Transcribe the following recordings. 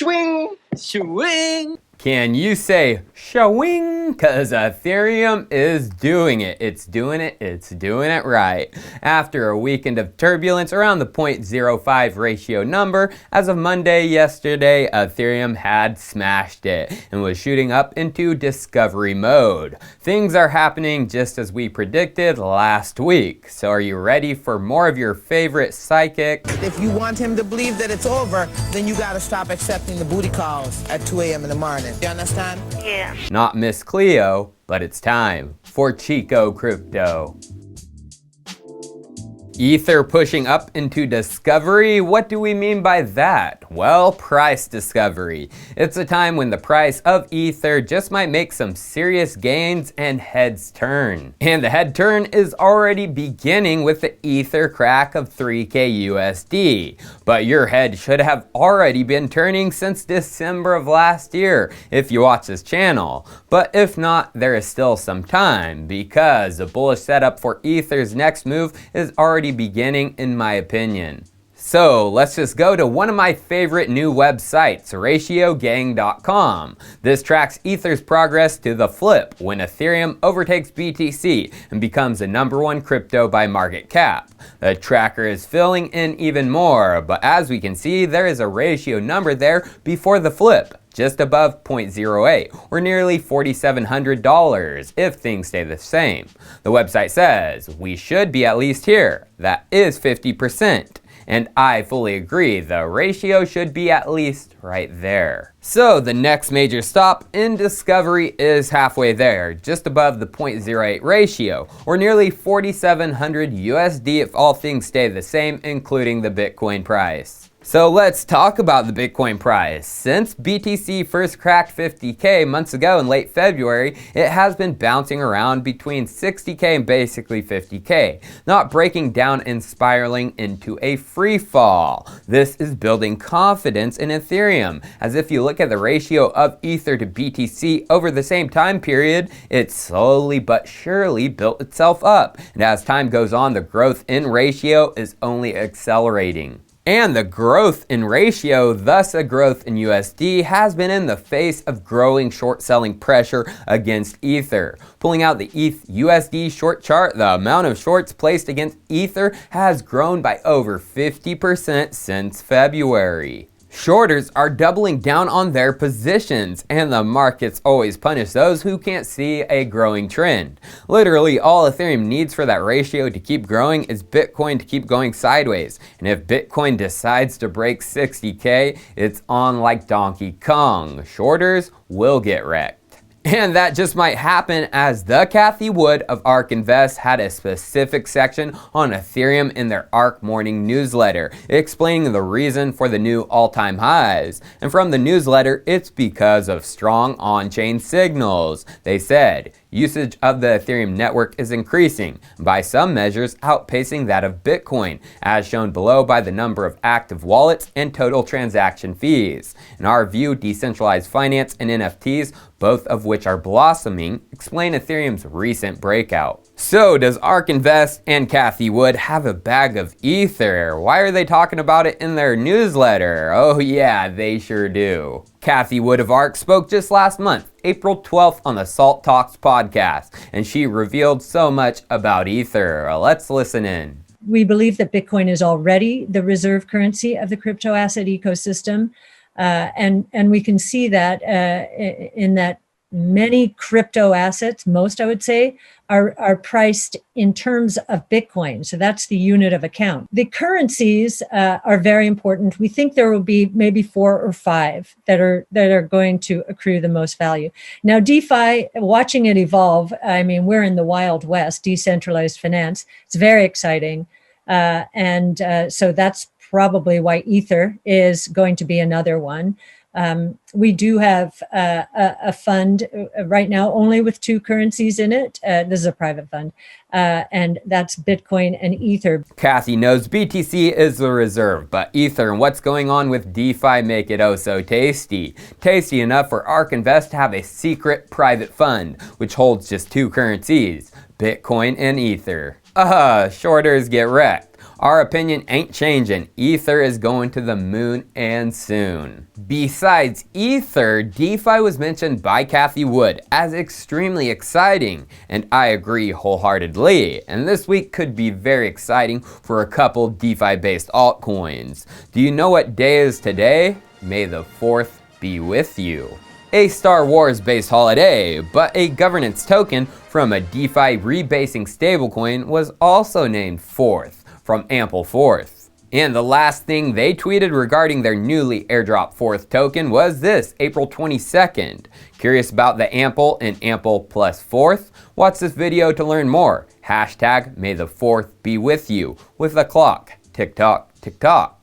Schwing! Schwing! Can you say shawing? Cause Ethereum is doing it. It's doing it right. After a weekend of turbulence around the 0.05 ratio number, as of Monday yesterday, Ethereum had smashed it and was shooting up into discovery mode. Things are happening just as we predicted last week. So are you ready for more of your favorite psychic? If you want him to believe that it's over, then you gotta stop accepting the booty calls at 2 a.m. in the morning. You understand? Yeah. Not Miss Cleo, but it's time for Chico Crypto. Ether pushing up into discovery? What do we mean by that? Well, price discovery. It's a time when the price of Ether just might make some serious gains and heads turn. And the head turn is already beginning with the Ether crack of 3K USD. But your head should have already been turning since December of last year if you watch this channel. But if not, there is still some time because the bullish setup for Ether's next move is already beginning, in my opinion. So let's just go to one of my favorite new websites, ratiogang.com. This tracks Ether's progress to the flip when Ethereum overtakes BTC and becomes the #1 crypto by market cap. The tracker is filling in even more, but as we can see, there is a ratio number there before the flip, just above 0.08, or nearly $4,700 if things stay the same. The website says we should be at least here. That is 50%. And I fully agree, the ratio should be at least right there. So the next major stop in discovery is halfway there, just above the 0.08 ratio, or nearly 4,700 USD if all things stay the same, including the Bitcoin price. So let's talk about the Bitcoin price. Since BTC first cracked 50K months ago in late February, it has been bouncing around between 60K and basically 50K, not breaking down and spiraling into a free fall. This is building confidence in Ethereum, as if you look at the ratio of Ether to BTC over the same time period, it slowly but surely built itself up. And as time goes on, the growth in ratio is only accelerating. And the growth in ratio, thus a growth in USD, has been in the face of growing short selling pressure against Ether. Pulling out the ETH USD short chart, the amount of shorts placed against Ether has grown by over 50% since February. Shorters are doubling down on their positions, and the markets always punish those who can't see a growing trend. Literally, all Ethereum needs for that ratio to keep growing is Bitcoin to keep going sideways. And if Bitcoin decides to break 60K, it's on like Donkey Kong. Shorters will get wrecked. And that just might happen, as the Cathie Wood of ARK Invest had a specific section on Ethereum in their ARK morning newsletter, explaining the reason for the new all-time highs. And from the newsletter, it's because of strong on-chain signals. They said, usage of the Ethereum network is increasing, by some measures outpacing that of Bitcoin, as shown below by the number of active wallets and total transaction fees. In our view, decentralized finance and NFTs, both of which are blossoming, explain Ethereum's recent breakout. So does ARK Invest and Cathie Wood have a bag of Ether? Why are they talking about it in their newsletter? Oh yeah, they sure do. Cathie Wood of ARK spoke just last month, April 12th, on the Salt Talks podcast, and she revealed so much about Ether. Let's listen in. We believe that Bitcoin is already the reserve currency of the crypto asset ecosystem. And we can see that in that many crypto assets, most I would say, are priced in terms of Bitcoin. So that's the unit of account. The currencies are very important. We think there will be maybe 4 or 5 that are going to accrue the most value. Now, DeFi, watching it evolve, I mean, we're in the Wild West, decentralized finance. It's very exciting. So that's probably why Ether is going to be another one. We do have a fund right now only with 2 currencies in it. This is a private fund, and that's Bitcoin and Ether. Cathie knows BTC is the reserve, but Ether and what's going on with DeFi make it oh so tasty. Tasty enough for ARK Invest to have a secret private fund, which holds just 2 currencies, Bitcoin and Ether. Shorters get wrecked. Our opinion ain't changing. Ether is going to the moon and soon. Besides Ether, DeFi was mentioned by Cathie as extremely exciting, and I agree wholeheartedly. And this week could be very exciting for a couple DeFi-based altcoins. Do you know what day is today? May the 4th be with you. A Star Wars based holiday, but a governance token from a DeFi rebasing stablecoin was also named Forth from Ampleforth. And the last thing they tweeted regarding their newly airdrop Forth token was this, April 22nd. Curious about the Ample and Ample plus Forth? Watch this video to learn more. Hashtag May the 4th be with you with a clock. Tick tock, tick tock.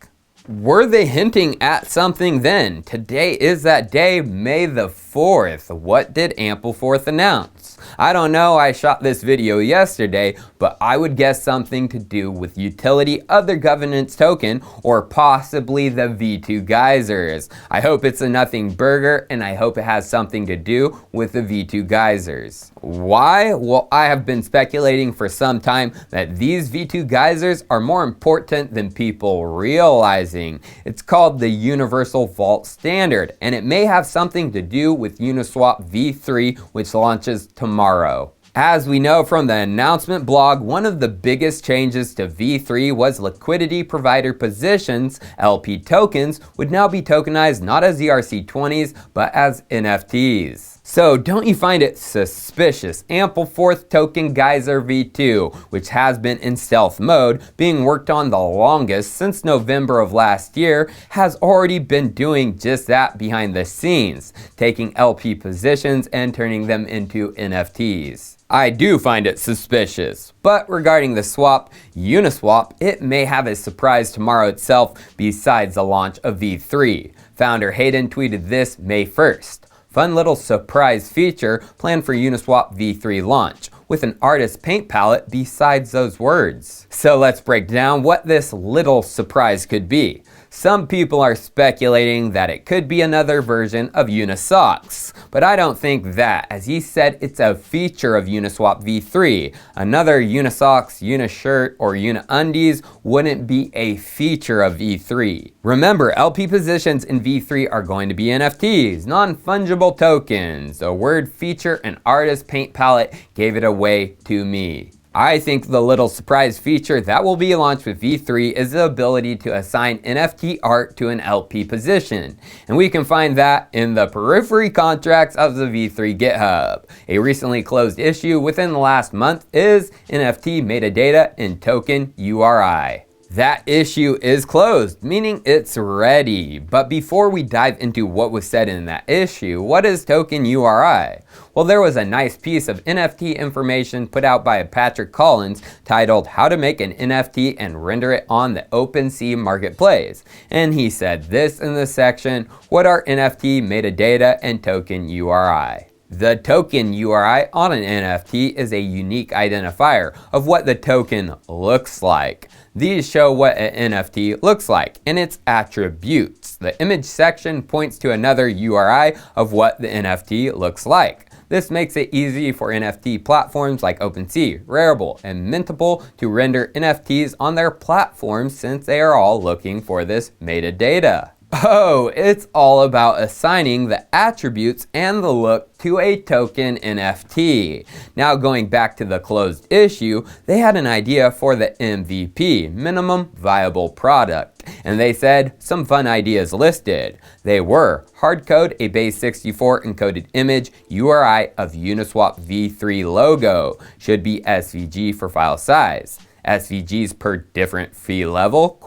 Were they hinting at something then? Today is that day, May the 4th. What did Ampleforth announce? I don't know, I shot this video yesterday, but I would guess something to do with utility of their governance token, or possibly the V2 Geysers. I hope it's a nothing burger, and I hope it has something to do with the V2 Geysers. Why? Well, I have been speculating for some time that these V2 Geysers are more important than people realizing. It's called the Universal Vault Standard, and it may have something to do with Uniswap V3, which launches tomorrow. As we know from the announcement blog, one of the biggest changes to V3 was liquidity provider positions, LP tokens, would now be tokenized not as ERC20s, but as NFTs. So don't you find it suspicious? Ampleforth token Geyser V2, which has been in stealth mode, being worked on the longest since November of last year, has already been doing just that behind the scenes, taking LP positions and turning them into NFTs. I do find it suspicious. But regarding the swap, Uniswap, it may have a surprise tomorrow itself besides the launch of V3. Founder Hayden tweeted this May 1st. Fun little surprise feature planned for Uniswap V3 launch, with an artist paint palette besides those words. So let's break down what this little surprise could be. Some people are speculating that it could be another version of Unisocks, but I don't think that, as he said it's a feature of Uniswap V3. Another Unisocks, Unishirt, or Uniundies wouldn't be a feature of V3. Remember, LP positions in V3 are going to be NFTs, non-fungible tokens. The word feature and artist paint palette gave it away to me. I think the little surprise feature that will be launched with V3 is the ability to assign NFT art to an LP position. And we can find that in the periphery contracts of the V3 GitHub. A recently closed issue within the last month is NFT metadata in token URI. That issue is closed, meaning it's ready. But before we dive into what was said in that issue, what is token URI? Well, there was a nice piece of NFT information put out by Patrick Collins titled How to Make an NFT and Render It on the OpenSea Marketplace. And he said this in the section, what are NFT metadata and token URI? The token URI on an NFT is a unique identifier of what the token looks like. These show what an NFT looks like and its attributes. The image section points to another URI of what the NFT looks like. This makes it easy for NFT platforms like OpenSea, Rarible, and Mintable to render NFTs on their platforms since they are all looking for this metadata. Oh, it's all about assigning the attributes and the look to a token NFT. Now going back to the closed issue, they had an idea for the MVP, minimum viable product, and they said some fun ideas listed. They were hardcode a base64 encoded image URI of Uniswap V3 logo, should be SVG for file size. SVGs per different fee level,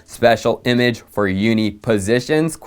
special image for uni positions,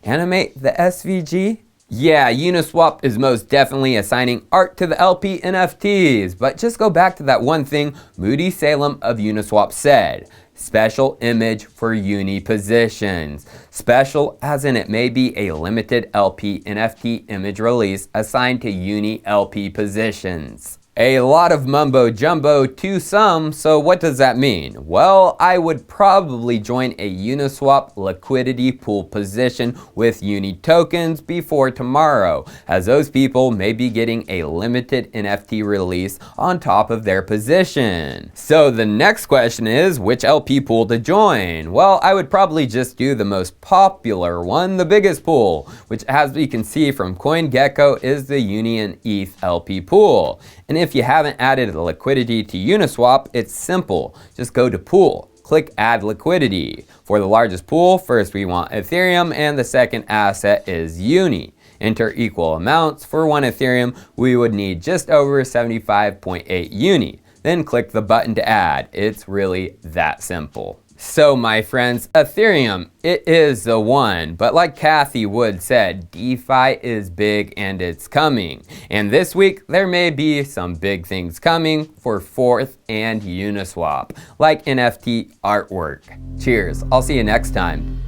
animate the SVG. Yeah, Uniswap is most definitely assigning art to the LP NFTs, but just go back to that one thing Moody Salem of Uniswap said. Special image for uni positions. Special as in it may be a limited LP NFT image release assigned to uni LP positions. A lot of mumbo jumbo to some, so what does that mean? Well, I would probably join a Uniswap liquidity pool position with UNI tokens before tomorrow, as those people may be getting a limited NFT release on top of their position. So the next question is, which LP pool to join? Well, I would probably just do the most popular one, the biggest pool, which as we can see from CoinGecko is the UNI and ETH LP pool. And if you haven't added the liquidity to Uniswap, it's simple. Just go to pool, click add liquidity. For the largest pool, first we want Ethereum and the second asset is UNI. Enter equal amounts. For 1 Ethereum, we would need just over 75.8 UNI. Then click the button to add. It's really that simple. So my friends, Ethereum, it is the one, but like Cathie Wood said, DeFi is big and it's coming. And this week, there may be some big things coming for Forth and Uniswap, like NFT artwork. Cheers, I'll see you next time.